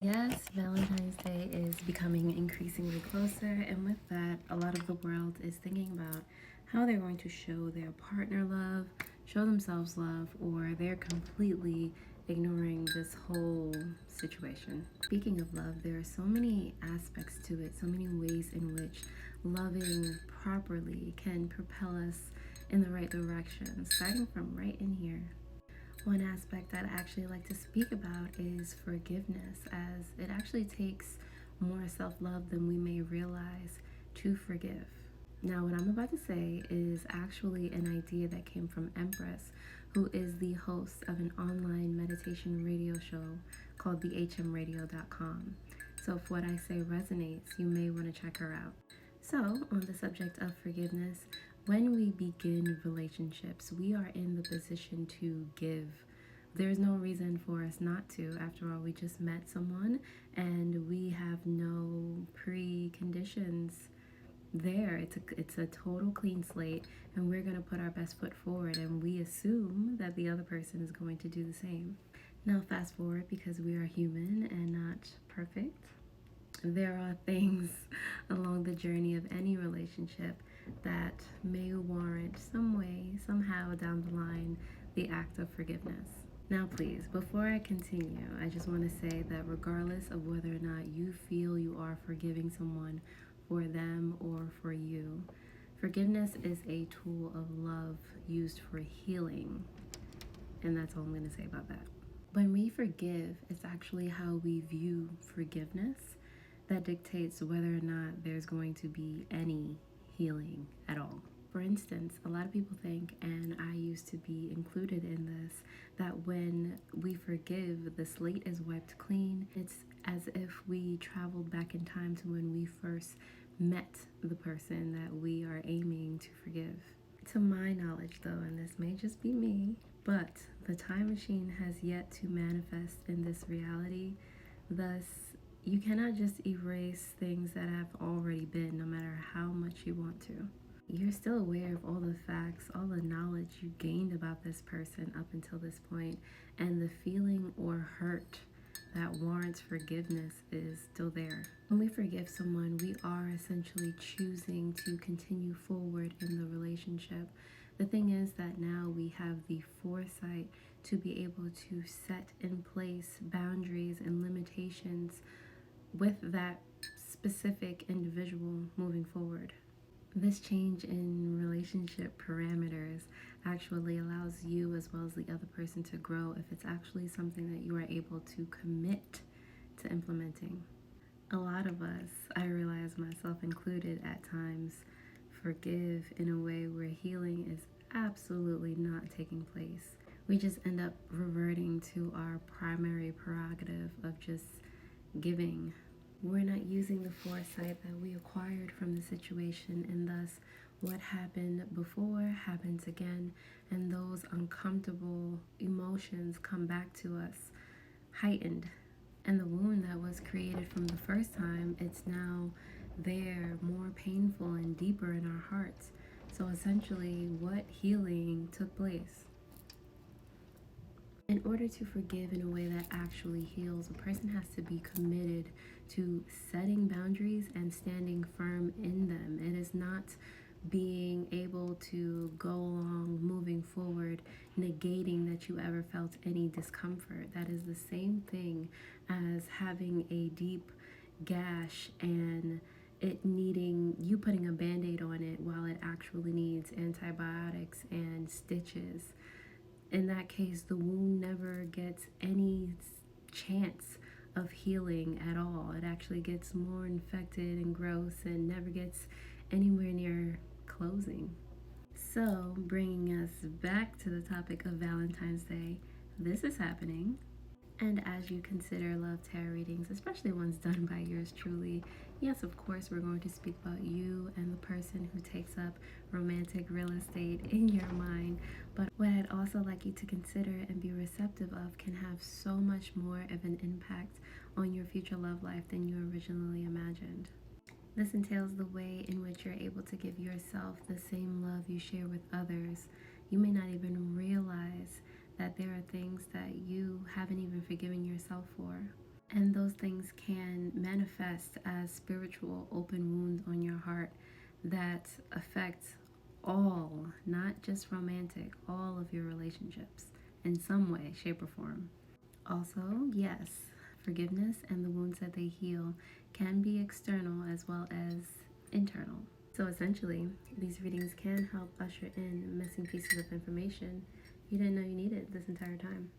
Yes, Valentine's Day is becoming increasingly closer, and with that, a lot of the world is thinking about how they're going to show their partner love, show themselves love, or they're completely ignoring this whole situation. Speaking of love, there are so many aspects to it, so many ways in which loving properly can propel us in the right direction, starting from right in here. One aspect I'd actually like to speak about is forgiveness, as it actually takes more self love than we may realize to forgive. Now, what I'm about to say is actually an idea that came from Empress, who is the host of an online meditation radio show called thehmradio.com. So, if what I say resonates, you may want to check her out. So, on the subject of forgiveness, when we begin relationships, we are in the position to give. There's no reason for us not to. After all, we just met someone and we have no preconditions there. It's a total clean slate, and we're going to put our best foot forward, and we assume that the other person is going to do the same. Now, fast forward, because we are human and not perfect. There are things along the journey of any relationship that may warrant some way, somehow down the line, the act of forgiveness. Now, please, before I continue, I just want to say that regardless of whether or not you feel you are forgiving someone for them or for you, forgiveness is a tool of love used for healing. And that's all I'm going to say about that. When we forgive, it's actually how we view forgiveness that dictates whether or not there's going to be any healing at all. For instance, a lot of people think, and I used to be included in this, that when we forgive, the slate is wiped clean. It's as if we traveled back in time to when we first met the person that we are aiming to forgive. To my knowledge, though, and this may just be me, but the time machine has yet to manifest in this reality. Thus, you cannot just erase things that have already been, no matter how much you want to. You're still aware of all the facts, all the knowledge you gained about this person up until this point, and the feeling or hurt that warrants forgiveness is still there. When we forgive someone, we are essentially choosing to continue forward in the relationship. The thing is that now we have the foresight to be able to set in place boundaries and limitations with that specific individual moving forward. This change in relationship parameters actually allows you as well as the other person to grow if it's actually something that you are able to commit to implementing. A lot of us, I realize myself included at times, forgive in a way where healing is absolutely not taking place. We just end up reverting to our primary prerogative of just giving. We're not using the foresight that we acquired from the situation, and thus what happened before happens again, and those uncomfortable emotions come back to us heightened. And the wound that was created from the first time, it's now there, more painful and deeper in our hearts. So essentially, what healing took place? In order to forgive in a way that actually heals, a person has to be committed to setting boundaries and standing firm in them. It is not being able to go along moving forward, negating that you ever felt any discomfort. That is the same thing as having a deep gash and it needing you putting a band-aid on it while it actually needs antibiotics and stitches. In that case, the wound never gets any chance of healing at all. It actually gets more infected and gross and never gets anywhere near closing. So, bringing us back to the topic of Valentine's Day, this is happening. And as you consider love tarot readings, especially ones done by yours truly, yes, of course, we're going to speak about you and the person who takes up romantic real estate in your mind. But what I'd also like you to consider and be receptive of can have so much more of an impact on your future love life than you originally imagined. This entails the way in which you're able to give yourself the same love you share with others. You may not even realize that there are things that you haven't even forgiven yourself for. And those things can manifest as spiritual open wounds on your heart that affect all, not just romantic, all of your relationships in some way, shape, or form. Also, yes, forgiveness and the wounds that they heal can be external as well as internal. So essentially, these readings can help usher in missing pieces of information you didn't know you needed this entire time.